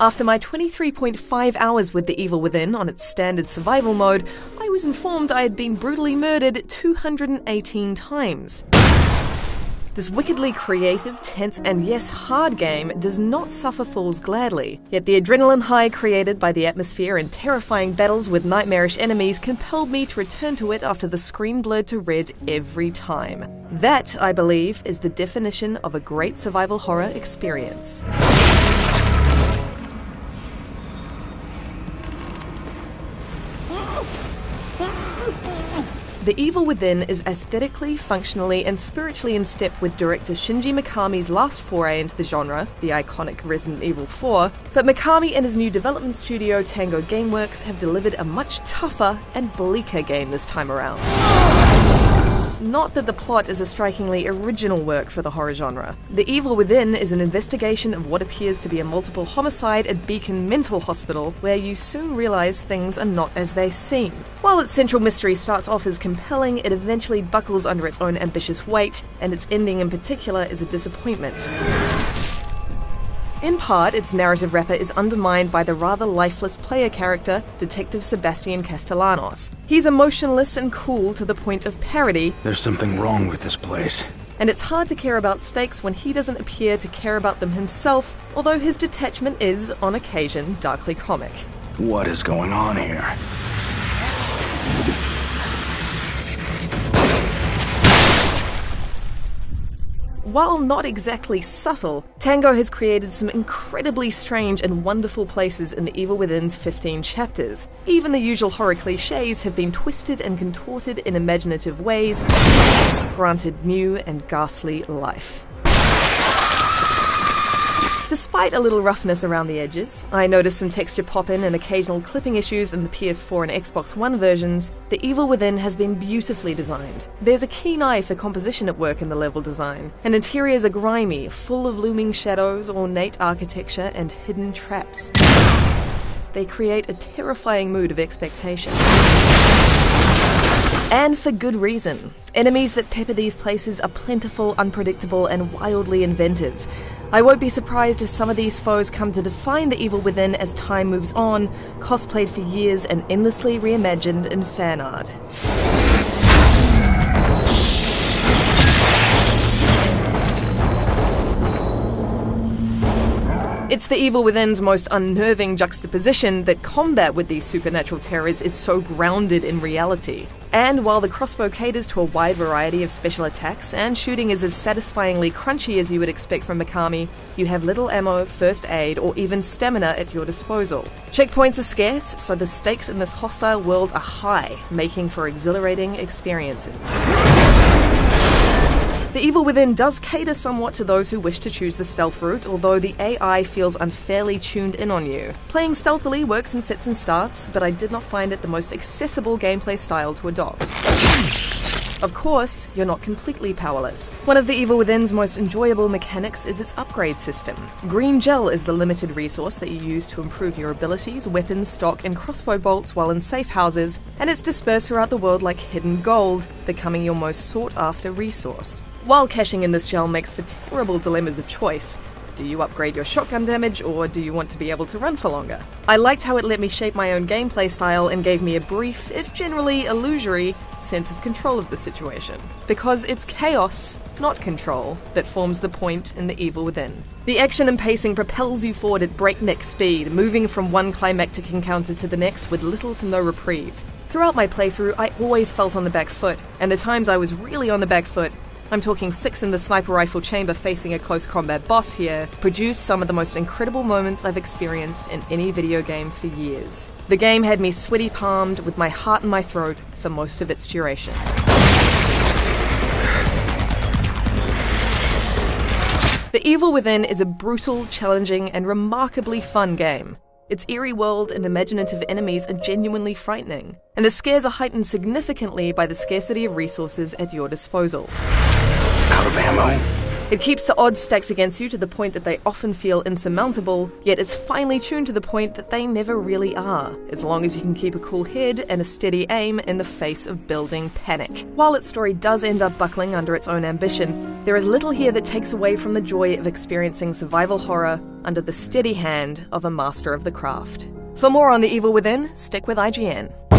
After my 23.5 hours with The Evil Within on its standard survival mode, I was informed I had been brutally murdered 218 times. This wickedly creative, tense, and yes, hard game does not suffer fools gladly, yet the adrenaline high created by the atmosphere and terrifying battles with nightmarish enemies compelled me to return to it after the screen blurred to red every time. That, I believe, is the definition of a great survival horror experience. The Evil Within is aesthetically, functionally, and spiritually in step with director Shinji Mikami's last foray into the genre, the iconic Resident Evil 4, but Mikami and his new development studio Tango Gameworks have delivered a much tougher and bleaker game this time around. Not that the plot is a strikingly original work for the horror genre. The Evil Within is an investigation of what appears to be a multiple homicide at Beacon Mental Hospital, where you soon realize things are not as they seem. While its central mystery starts off as compelling, it eventually buckles under its own ambitious weight, and its ending in particular is a disappointment. In part, its narrative wrapper is undermined by the rather lifeless player character, Detective Sebastian Castellanos. He's emotionless and cool to the point of parody. There's something wrong with this place. And it's hard to care about stakes when he doesn't appear to care about them himself, although his detachment is, on occasion, darkly comic. What is going on here? While not exactly subtle, Tango has created some incredibly strange and wonderful places in The Evil Within's 15 chapters. Even the usual horror cliches have been twisted and contorted in imaginative ways, granted new and ghastly life. Despite a little roughness around the edges, I noticed some texture pop-in and occasional clipping issues in the PS4 and Xbox One versions, The Evil Within has been beautifully designed. There's a keen eye for composition at work in the level design, and interiors are grimy, full of looming shadows, ornate architecture, and hidden traps. They create a terrifying mood of expectation. And for good reason. Enemies that pepper these places are plentiful, unpredictable, and wildly inventive. I won't be surprised if some of these foes come to define The Evil Within as time moves on, cosplayed for years and endlessly reimagined in fan art. It's The Evil Within's most unnerving juxtaposition that combat with these supernatural terrors is so grounded in reality. And while the crossbow caters to a wide variety of special attacks, and shooting is as satisfyingly crunchy as you would expect from Mikami, you have little ammo, first aid, or even stamina at your disposal. Checkpoints are scarce, so the stakes in this hostile world are high, making for exhilarating experiences. The Evil Within does cater somewhat to those who wish to choose the stealth route, although the AI feels unfairly tuned in on you. Playing stealthily works in fits and starts, but I did not find it the most accessible gameplay style to adopt. Of course, you're not completely powerless. One of The Evil Within's most enjoyable mechanics is its upgrade system. Green gel is the limited resource that you use to improve your abilities, weapons, stock, and crossbow bolts while in safe houses, and it's dispersed throughout the world like hidden gold, becoming your most sought-after resource. While cashing in this gel makes for terrible dilemmas of choice. Do you upgrade your shotgun damage, or do you want to be able to run for longer? I liked how it let me shape my own gameplay style and gave me a brief, if generally illusory, sense of control of the situation. Because it's chaos, not control, that forms the point in The Evil Within. The action and pacing propels you forward at breakneck speed, moving from one climactic encounter to the next with little to no reprieve. Throughout my playthrough, I always felt on the back foot, and the times I was really on the back foot, I'm talking 6 in the sniper rifle chamber facing a close combat boss here, produced some of the most incredible moments I've experienced in any video game for years. The game had me sweaty palmed with my heart in my throat for most of its duration. The Evil Within is a brutal, challenging, and remarkably fun game. Its eerie world and imaginative enemies are genuinely frightening, and the scares are heightened significantly by the scarcity of resources at your disposal. Out of ammo? It keeps the odds stacked against you to the point that they often feel insurmountable, yet it's finely tuned to the point that they never really are, as long as you can keep a cool head and a steady aim in the face of building panic. While its story does end up buckling under its own ambition, there is little here that takes away from the joy of experiencing survival horror under the steady hand of a master of the craft. For more on The Evil Within, stick with IGN.